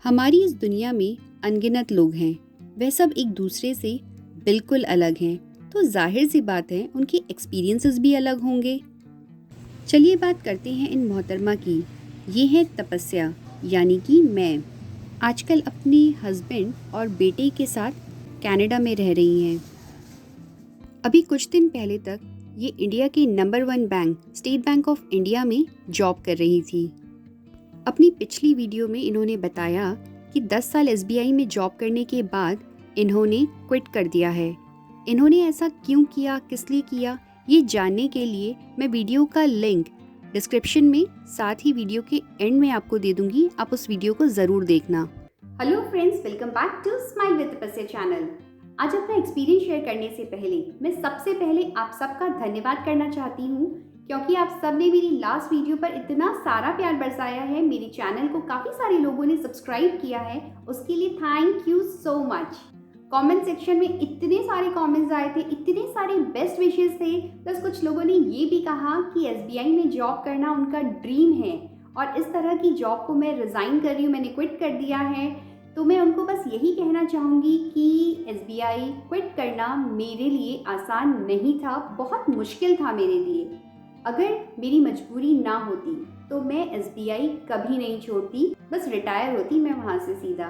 हमारी इस दुनिया में अनगिनत लोग हैं। वह सब एक दूसरे से बिल्कुल अलग हैं, तो जाहिर सी बात है उनके एक्सपीरियंसेस भी अलग होंगे। चलिए बात करते हैं इन मोहतरमा की। ये है तपस्या, यानी कि मैं आजकल अपने हस्बैंड और बेटे के साथ कनाडा में रह रही हैं। अभी कुछ दिन पहले तक ये इंडिया के number 1 bank state bank of India में जॉब कर रही थी। अपनी पिछली वीडियो में इन्होंने बताया कि 10 साल एसबीआई में जॉब करने के बाद इन्होंने क्विट कर दिया है। इन्होंने ऐसा क्यों किया, किस लिए किया, ये जानने के लिए मैं वीडियो का लिंक डिस्क्रिप्शन में साथ ही वीडियो के एंड में आपको दे दूंगी। आप उस वीडियो को ज़रूर देखना। Hello friends, welcome back to smile with Tapasya channel. आज अपना एक्सपीरियंस शेयर करने से पहले मैं सबसे पहले आप सबका धन्यवाद करना चाहती हूँ, क्योंकि आप सब ने मेरी लास्ट वीडियो पर इतना सारा प्यार बरसाया है। मेरे चैनल को काफ़ी सारे लोगों ने सब्सक्राइब किया है, उसके लिए thank you so much. Comment section में इतने सारे कमेंट्स आए थे, इतने सारे बेस्ट विशेस थे, प्लस कुछ लोगों ने ये भी कहा कि एसबीआई में जॉब करना उनका ड्रीम है और इस तरह की जॉब को मैं रिज़ाइन कर रही हूँ, मैंने क्विट कर दिया है। तो मैं उनको बस यही कहना चाहूँगी कि एसबीआई क्विट करना मेरे लिए आसान नहीं था, बहुत मुश्किल था मेरे लिए। अगर मेरी मजबूरी ना होती तो मैं एसबीआई कभी नहीं छोड़ती, बस रिटायर होती मैं वहाँ से सीधा।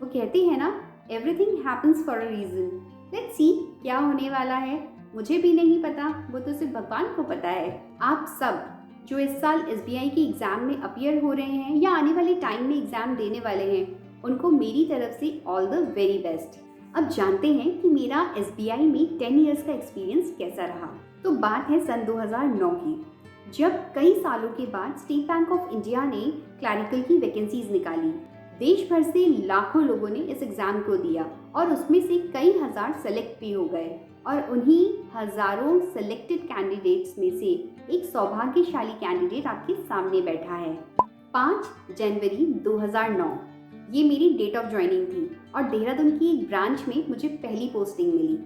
वो कहते हैं ना, everything happens for a reason. Let's see क्या होने वाला है, मुझे भी नहीं पता, वो तो सिर्फ भगवान को पता है। आप सब जो इस साल एसबीआई के एग्ज़ाम में अपीयर हो रहे हैं या आने वाले टाइम में एग्ज़ाम देने वाले हैं, उनको मेरी तरफ से ऑल द वेरी बेस्ट। अब जानते हैं कि मेरा एसबीआई में 10 इयर्स का एक्सपीरियंस कैसा रहा। तो बात है सन 2009 की, जब कई सालों के बाद स्टेट बैंक ऑफ इंडिया ने क्लरिकल की वैकेंसीज निकाली। देश भर से लाखों लोगों ने इस एग्ज़ाम को दिया और उसमें से कई हजार सेलेक्ट भी हो गए और उन्हीं हजारों सेलेक्टेड कैंडिडेट्स में से एक सौभाग्यशाली कैंडिडेट आपके सामने बैठा है। 5 जनवरी 2009 ये मेरी डेट ऑफ ज्वाइनिंग थी और देहरादून की एक ब्रांच में मुझे पहली पोस्टिंग मिली।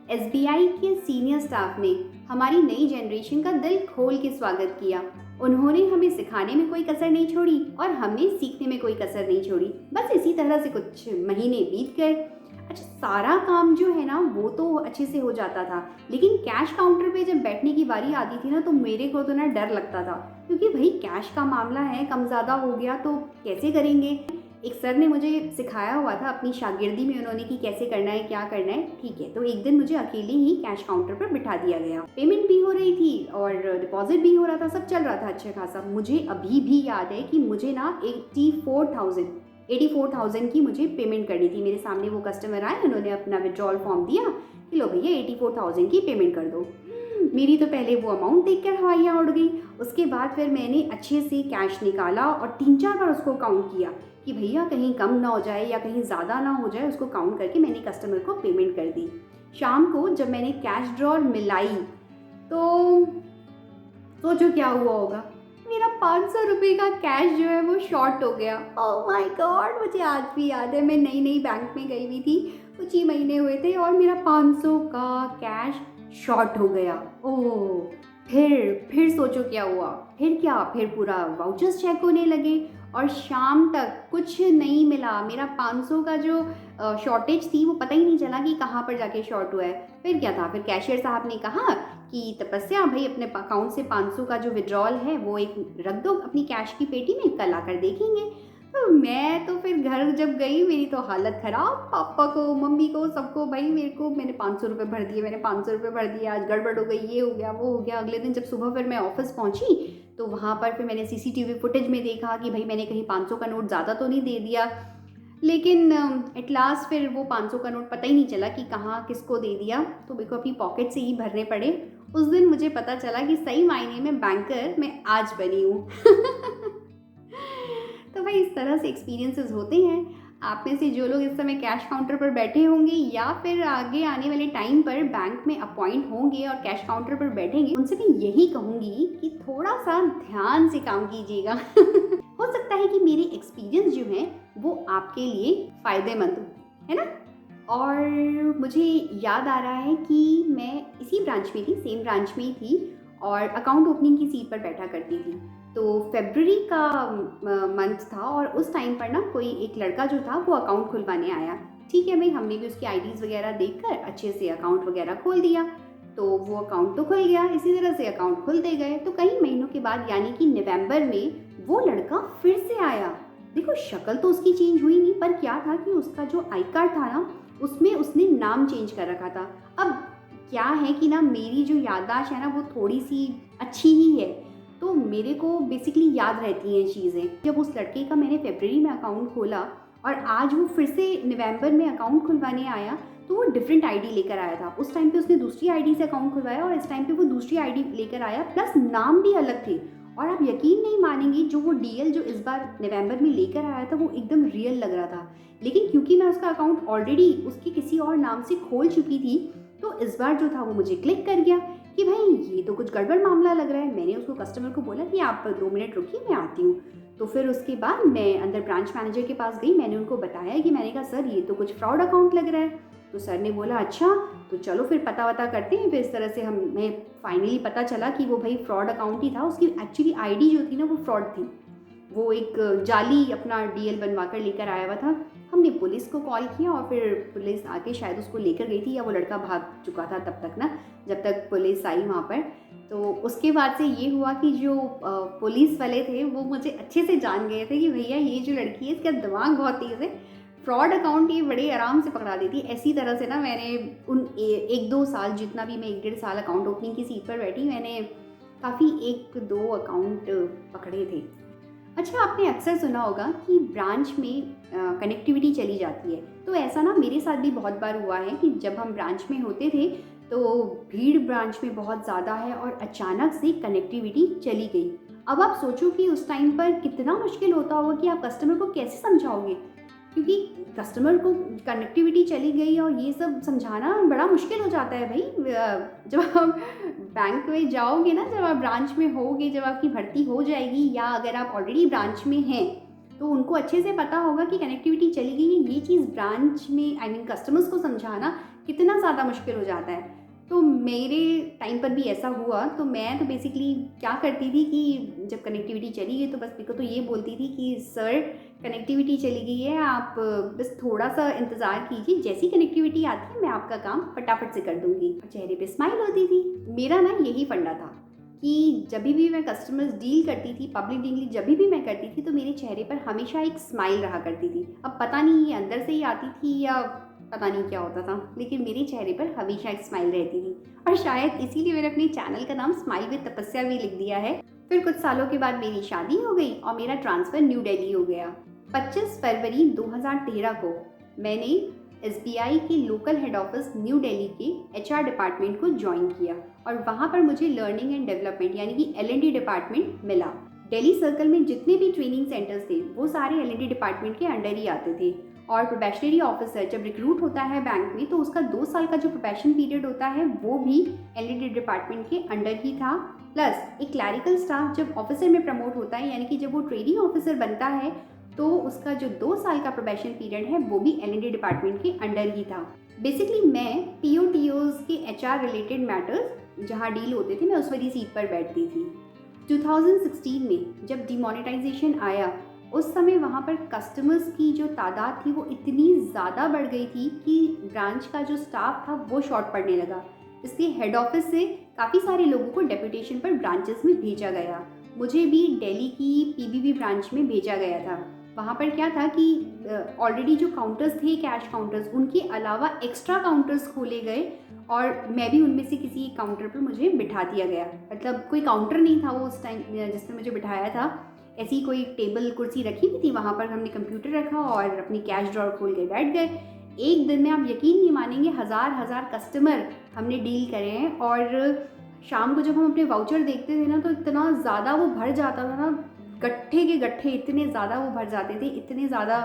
एसबीआई के सीनियर स्टाफ ने हमारी नई जनरेशन का दिल खोल के स्वागत किया। उन्होंने हमें सिखाने में कोई कसर नहीं छोड़ी और हमने सीखने में कोई कसर नहीं छोड़ी। बस इसी तरह से कुछ महीने बीत गए। अच्छा, सारा काम जो है ना वो तो अच्छे से हो जाता था, लेकिन कैश काउंटर पे जब बैठने की बारी आती थी ना, तो मेरे को तो ना डर लगता था, क्योंकि भाई कैश का मामला है, कम ज़्यादा हो गया तो कैसे करेंगे। एक सर ने मुझे सिखाया हुआ था अपनी शागिर्दी में, उन्होंने कि कैसे करना है, क्या करना है। ठीक है, तो एक दिन मुझे अकेले ही कैश काउंटर पर बिठा दिया गया। पेमेंट भी हो रही थी और डिपॉजिट भी हो रहा था, सब चल रहा था अच्छा खासा। मुझे अभी भी याद है कि मुझे ना 84,000 की मुझे पेमेंट करनी थी। मेरे सामने वो कस्टमर आए, उन्होंने अपना विड्रॉल फॉर्म दिया कि लो भैया 84,000 की पेमेंट कर दो। मेरी तो पहले वो अमाउंट देखकर हवाइयाँ उड़ गई। उसके बाद फिर मैंने अच्छे से कैश निकाला और 3-4 बार उसको काउंट किया कि भैया कहीं कम ना हो जाए या कहीं ज़्यादा ना हो जाए। उसको काउंट करके मैंने कस्टमर को पेमेंट कर दी। शाम को जब मैंने कैश ड्रॉर मिलाई तो सोचो क्या हुआ होगा, मेरा 500 रुपये का कैश जो है वो शॉर्ट हो गया। ओह माय गॉड, मुझे आज भी याद है, मैं नई नई बैंक में गई हुई थी, कुछ ही महीने हुए थे और मेरा 500 का कैश शॉर्ट हो गया। ओह, फिर सोचो क्या हुआ, फिर पूरा वाउचर्स चेक होने लगे और शाम तक कुछ नहीं मिला। मेरा 500 का जो शॉर्टेज थी वो पता ही नहीं चला कि कहाँ पर जाके शॉर्ट हुआ है। फिर क्या था, फिर कैशियर साहब ने कहा कि तपस्या भाई अपने अकाउंट से 500 का जो विड्रॉल है वो एक रख दो अपनी कैश की पेटी में, कल आकर देखेंगे। तो मैं तो फिर घर जब गई, मेरी तो हालत ख़राब, पापा को, मम्मी को, सबको, भाई मैंने 500 रुपये भर दिए, मैंने 500 रुपये भर दिए, आज गड़बड़ हो गई, ये हो गया, वो हो गया। अगले दिन जब सुबह फिर मैं ऑफिस पहुंची तो वहाँ पर फिर मैंने सीसीटीवी फुटेज में देखा कि भाई मैंने कहीं 500 का नोट ज़्यादा तो नहीं दे दिया। लेकिन एट लास्ट फिर वो 500 का नोट पता ही नहीं चला कि कहाँ किसको दे दिया, तो मेरे को अपनी पॉकेट से ही भरने पड़े। उस दिन मुझे पता चला कि सही मायने में बैंकर मैं आज बनी हूँ। तो भाई इस तरह से एक्सपीरियंसेस होते हैं। आप में से जो लोग इस समय कैश काउंटर पर बैठे होंगे या फिर आगे आने वाले टाइम पर बैंक में अपॉइंट होंगे और कैश काउंटर पर बैठेंगे, उनसे मैं यही कहूँगी कि थोड़ा सा ध्यान से काम कीजिएगा। हो सकता है कि मेरे एक्सपीरियंस जो हैं वो आपके लिए फ़ायदेमंद हो, है ना। और मुझे याद आ रहा है कि मैं इसी ब्रांच में थी, सेम ब्रांच में ही थी और अकाउंट ओपनिंग की सीट पर बैठा करती थी। तो फ़रवरी का मंथ था और उस टाइम पर ना कोई एक लड़का जो था वो अकाउंट खुलवाने आया। ठीक है भई, हमने भी उसकी आईडीज़ वग़ैरह देखकर अच्छे से अकाउंट वग़ैरह खोल दिया। तो वो अकाउंट तो खुल गया, इसी तरह से अकाउंट खुलते गए। तो कई महीनों के बाद यानी कि नवंबर में वो लड़का फिर से आया। देखो शक्ल तो उसकी चेंज हुई नहीं, पर क्या था कि उसका जो आई कार्ड था ना, उसमें उसने नाम चेंज कर रखा था। अब क्या है कि ना मेरी जो याददाश्त है ना वो थोड़ी-सी अच्छी ही है। तो मेरे को बेसिकली याद रहती हैं चीज़ें। जब उस लड़के का मैंने फ़रवरी में अकाउंट खोला और आज वो फिर से नवंबर में अकाउंट खुलवाने आया, तो वो डिफरेंट आईडी लेकर आया था। उस टाइम पे उसने दूसरी आईडी से अकाउंट खुलवाया और इस टाइम पे वो दूसरी आईडी लेकर आया, प्लस नाम भी अलग थे। और आप यकीन नहीं मानेंगी, जो वो डीएल जो इस बार नवंबर में लेकर आया था वो एकदम रियल लग रहा था। लेकिन क्योंकि मैं उसका अकाउंट ऑलरेडी उसके किसी और नाम से खोल चुकी थी, तो इस बार जो था वो मुझे क्लिक कर गया कि भाई ये तो कुछ गड़बड़ मामला लग रहा है। मैंने उसको कस्टमर को बोला कि आप 2 मिनट रुकिए, मैं आती हूँ। तो फिर उसके बाद मैं अंदर ब्रांच मैनेजर के पास गई, मैंने उनको बताया कि मैंने कहा सर ये तो कुछ फ्रॉड अकाउंट लग रहा है। तो सर ने बोला अच्छा, तो चलो फिर पता वता करते हैं। फिर इस तरह से हमें फाइनली पता चला कि वो भाई फ्रॉड अकाउंट ही था। उसकी एक्चुअली आईडी जो थी ना वो फ्रॉड थी। वो एक जाली अपना डीएल बनवा कर लेकर आया हुआ था। हमने पुलिस को कॉल किया और फिर पुलिस आके शायद उसको लेकर गई थी, या वो लड़का भाग चुका था तब तक ना, जब तक पुलिस आई वहाँ पर। तो उसके बाद से ये हुआ कि जो पुलिस वाले थे वो मुझे अच्छे से जान गए थे कि भैया ये जो लड़की है इसका दिमाग बहुत तेज़ है, फ्रॉड अकाउंट ये बड़े आराम से पकड़ा देती है। ऐसी तरह से ना मैंने उन 1-2 साल, जितना भी मैं 1 डेढ़ साल अकाउंट ओपनिंग की सीट पर बैठी, मैंने काफ़ी 1-2 अकाउंट पकड़े थे। अच्छा, आपने अक्सर सुना होगा कि ब्रांच में कनेक्टिविटी चली जाती है। तो ऐसा ना मेरे साथ भी बहुत बार हुआ है कि जब हम ब्रांच में होते थे तो भीड़ ब्रांच में बहुत ज़्यादा है और अचानक से कनेक्टिविटी चली गई। अब आप सोचो कि उस टाइम पर कितना मुश्किल होता होगा कि आप कस्टमर को कैसे समझाओगे, क्योंकि कस्टमर को कनेक्टिविटी चली गई और ये सब समझाना बड़ा मुश्किल हो जाता है भाई। जब आप बैंक में जाओगे ना, जब आप ब्रांच में होगे, जब आपकी भर्ती हो जाएगी, या अगर आप ऑलरेडी ब्रांच में हैं तो उनको अच्छे से पता होगा कि कनेक्टिविटी चली गई है। ये चीज़ ब्रांच में आई मीन कस्टमर्स को समझाना कितना ज़्यादा मुश्किल हो जाता है। तो मेरे टाइम पर भी ऐसा हुआ। तो मैं तो बेसिकली क्या करती थी कि जब कनेक्टिविटी चली गई तो बस मेरे को तो ये बोलती थी कि सर कनेक्टिविटी चली गई है, आप बस थोड़ा सा इंतज़ार कीजिए, जैसी कनेक्टिविटी आती है मैं आपका काम फटाफट से कर दूंगी। और चेहरे पे स्माइल होती थी। मेरा ना यही फंडा था कि जब भी मैं कस्टमर्स डील करती थी, पब्लिक डीलिंग जब भी मैं करती थी, तो मेरे चेहरे पर हमेशा एक स्माइल रहा करती थी। अब पता नहीं ये अंदर से ही आती थी या पता नहीं क्या होता था, लेकिन मेरे चेहरे पर हमेशा एक स्माइल रहती थी। और शायद इसीलिए मैंने अपने चैनल का नाम स्माइल विद तपस्या भी लिख दिया है। फिर कुछ सालों के बाद मेरी शादी हो गई और मेरा ट्रांसफ़र न्यू दिल्ली हो गया। 25 फरवरी 2013 को मैंने एसबीआई के local head office new Delhi के एचआर डिपार्टमेंट को ज्वाइन किया और वहाँ पर मुझे लर्निंग एंड डेवलपमेंट यानी कि एलएनडी डिपार्टमेंट मिला। दिल्ली सर्कल में जितने भी ट्रेनिंग सेंटर्स थे वो सारे एलएनडी डिपार्टमेंट के अंडर ही आते थे। और प्रोबेशनरी ऑफिसर जब रिक्रूट होता है बैंक में, तो उसका 2 साल का जो प्रोबेशन पीरियड होता है वो भी एलएनडी डिपार्टमेंट के अंडर ही था। प्लस एक क्लैरिकल स्टाफ जब ऑफिसर में प्रमोट होता है, यानी कि जब वो ट्रेनिंग ऑफिसर बनता है, तो उसका जो 2 साल का प्रोबेशन पीरियड है वो भी एलएनडी डिपार्टमेंट के अंडर ही था। बेसिकली मैं पीओटीओज के एचआर रिलेटेड मैटर्स जहाँ डील होते थे, मैं उस वाली सीट पर बैठती थी। 2016 में जब डिमोनेटाइजेशन आया, उस समय वहाँ पर कस्टमर्स की जो तादाद थी वो इतनी ज़्यादा बढ़ गई थी कि ब्रांच का जो स्टाफ था वो शॉर्ट पड़ने लगा। इसलिए हेड ऑफिस से काफ़ी सारे लोगों को डेपुटेशन पर ब्रांचेस में भेजा गया। मुझे भी दिल्ली की पीबीबी ब्रांच में भेजा गया था। वहाँ पर क्या था कि ऑलरेडी जो काउंटर्स थे, कैश काउंटर्स, उनके अलावा एक्स्ट्रा काउंटर्स खोले गए और मैं भी उनमें से किसी एक काउंटर पर मुझे बिठा दिया गया। मतलब कोई काउंटर नहीं था वो उस टाइम जिसने मुझे बिठाया था, ऐसी कोई टेबल कुर्सी रखी हुई थी, वहाँ पर हमने कंप्यूटर रखा और अपनी कैश ड्रॉर खोल के बैठ गए। एक दिन में आप यकीन नहीं मानेंगे, हज़ार कस्टमर हमने डील करे हैं। और शाम को जब हम अपने वाउचर देखते थे ना, तो इतना ज़्यादा वो भर जाता था ना, गट्ठे के गट्ठे इतने ज़्यादा वो भर जाते थे, इतने ज़्यादा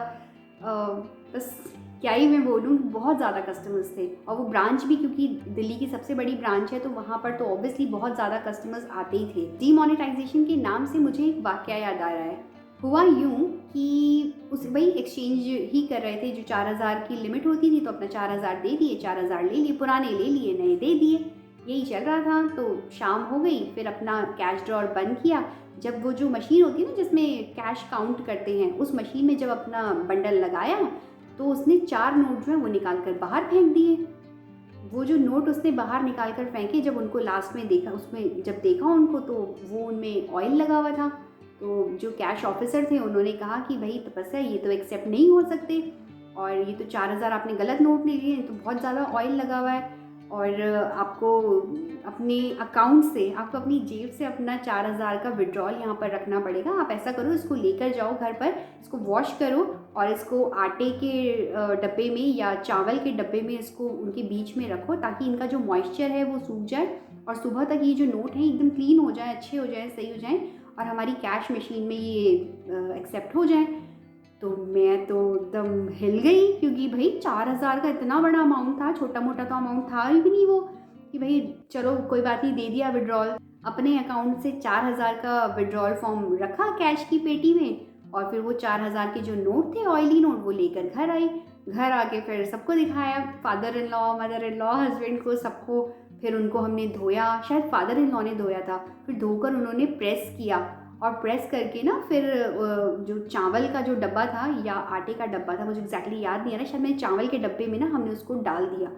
बस क्या ही मैं बोलूँ, बहुत ज़्यादा कस्टमर्स थे। और वो ब्रांच भी क्योंकि दिल्ली की सबसे बड़ी ब्रांच है, तो वहाँ पर तो ऑब्वियसली बहुत ज़्यादा कस्टमर्स आते ही थे। डीमोनेटाइजेशन के नाम से मुझे एक वाकया याद आ रहा है। हुआ यूँ कि उस वही एक्सचेंज ही कर रहे थे, जो 4000 की लिमिट होती थी, तो अपना 4000 दे दिए, 4000 ले लिए, पुराने ले लिए, नए दे दिए, यही चल रहा था। तो शाम हो गई, फिर अपना कैश ड्रॉर बंद किया, जब वो जो मशीन होती है ना जिसमें कैश काउंट करते हैं, उस मशीन में जब अपना बंडल लगाया तो उसने 4 नोट जो है वो निकाल कर बाहर फेंक दिए। वो जो नोट उसने बाहर निकाल कर फेंके, जब उनको लास्ट में देखा, उसमें जब देखा उनको, तो वो उनमें ऑयल लगा हुआ था। तो जो कैश ऑफिसर थे उन्होंने कहा कि भाई तपस्या, ये तो एक्सेप्ट नहीं हो सकते, और ये तो 4000 आपने गलत नोट ले लिए, तो बहुत ज़्यादा ऑयल लगा हुआ है, और आपको अपने अकाउंट से, आपको अपनी जेब से अपना 4000 का विड्रॉल यहाँ पर रखना पड़ेगा। आप ऐसा करो, इसको लेकर जाओ घर पर, इसको वॉश करो और इसको आटे के डब्बे में या चावल के डब्बे में इसको उनके बीच में रखो, ताकि इनका जो मॉइस्चर है वो सूख जाए और सुबह तक ये जो नोट हैं एकदम क्लीन हो जाए, अच्छे हो जाए, सही हो जाए, और हमारी कैश मशीन में ये एक्सेप्ट हो जाए। तो मैं तो एकदम हिल गई, क्योंकि भाई 4000 का इतना बड़ा अमाउंट था, छोटा मोटा तो अमाउंट था ही भी नहीं वो, कि भाई चलो कोई बात नहीं, दे दिया विड्रॉल। अपने अकाउंट से 4000 का विड्रॉल फॉर्म रखा कैश की पेटी में, और फिर वो 4000 के जो नोट थे, ऑयली नोट, वो लेकर घर आई। घर आके फिर सबको दिखाया, father in law, mother in law, husband को, सबको। फिर उनको हमने धोया, शायद फादर इन लॉ ने धोया था, फिर धोकर उन्होंने प्रेस किया, और प्रेस करके ना फिर जो चावल का जो डब्बा था या आटे का डब्बा था, मुझे एग्जैक्टली याद नहीं आ रहा, शायद मैंने चावल के डब्बे में ना हमने उसको डाल दिया,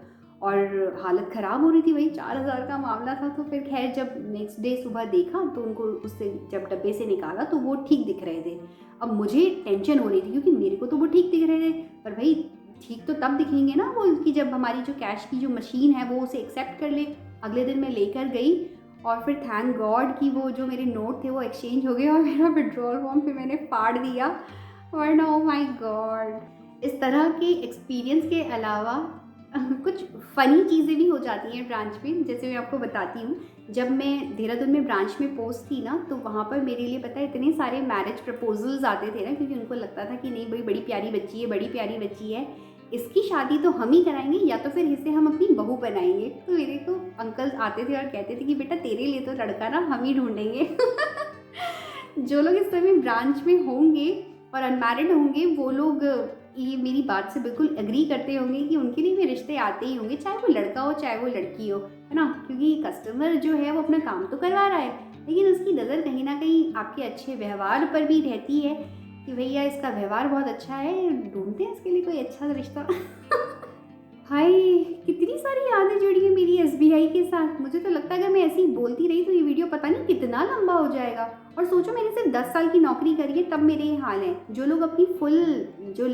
और हालत ख़राब हो रही थी, वही 4000 का मामला था। तो फिर खैर जब नेक्स्ट डे सुबह देखा तो उनको उससे जब डब्बे से निकाला तो वो ठीक दिख रहे थे। अब मुझे टेंशन हो रही थी, क्योंकि मेरे को तो वो ठीक दिख रहे थे, पर भाई ठीक तो तब दिखेंगे ना वो, कि जब हमारी जो कैश की जो मशीन है वो उसे एक्सेप्ट कर ले। अगले दिन मैं लेकर गई, और फिर थैंक गॉड कि वो जो मेरे नोट थे वो एक्सचेंज हो गए, और मेरा विड्रॉल फॉर्म फिर मैंने फाड़ दिया। वरना ओ माय गॉड, इस तरह के एक्सपीरियंस के अलावा कुछ फ़नी चीज़ें भी हो जाती हैं ब्रांच में। जैसे मैं आपको बताती हूँ, जब मैं देहरादून में ब्रांच में पोस्ट थी ना, तो वहाँ पर मेरे लिए पता है इतने सारे मैरिज प्रपोजल्स आते थे ना, क्योंकि उनको लगता था कि नहीं भाई बड़ी प्यारी बच्ची है, बड़ी प्यारी बच्ची है, इसकी शादी तो हम ही कराएंगे, या तो फिर इसे हम अपनी बहू बनाएंगे। तो मेरे को अंकल आते थे और कहते थे कि बेटा तेरे लिए तो लड़का ना हम ही ढूंढेंगे। जो लोग इस समय ब्रांच में होंगे और अनमैरिड होंगे, वो लोग ये मेरी बात से बिल्कुल एग्री करते होंगे कि उनके लिए भी रिश्ते आते ही होंगे, चाहे वो लड़का हो चाहे वो लड़की हो, है ना। क्योंकि कस्टमर जो है वो अपना काम तो करवा रहा है, लेकिन उसकी नज़र कहीं ना कहीं आपके अच्छे व्यवहार पर भी रहती है, कि भैया इसका व्यवहार बहुत अच्छा है, ढूंढते हैं इसके लिए कोई अच्छा सा रिश्ता। हाय, कितनी सारी यादें जुड़ी है मेरी एसबीआई के साथ। मुझे तो लगता है अगर मैं ऐसे ही बोलती रही तो ये वीडियो पता नहीं कितना लंबा हो जाएगा। और सोचो मैंने सिर्फ 10 साल की नौकरी करी है, तब मेरे ये हाल है। जो लोग अपनी फुल जो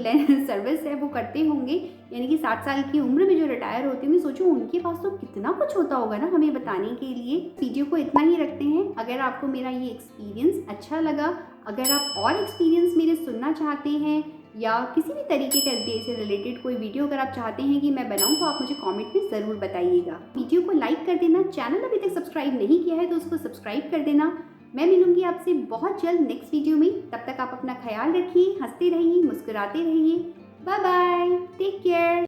सर्विस है वो करते होंगे, यानी कि 60 साल की उम्र में जो रिटायर होते होंगे, सोचो उनके पास तो कितना कुछ होता होगा ना हमें बताने के लिए। वीडियो को इतना ही रखते हैं। अगर आपको मेरा ये एक्सपीरियंस अच्छा लगा, अगर आप और एक्सपीरियंस मेरे सुनना चाहते हैं, या किसी भी तरीके का एसबीआई से रिलेटेड कोई वीडियो अगर आप चाहते हैं कि मैं बनाऊं, तो आप मुझे कमेंट में ज़रूर बताइएगा। वीडियो को लाइक कर देना, चैनल अभी तक सब्सक्राइब नहीं किया है तो उसको सब्सक्राइब कर देना। मैं मिलूंगी आपसे बहुत जल्द नेक्स्ट वीडियो में। तब तक आप अपना ख्याल रखिए, हंसते रहिए, मुस्कुराते रहिए। Bye bye, take care.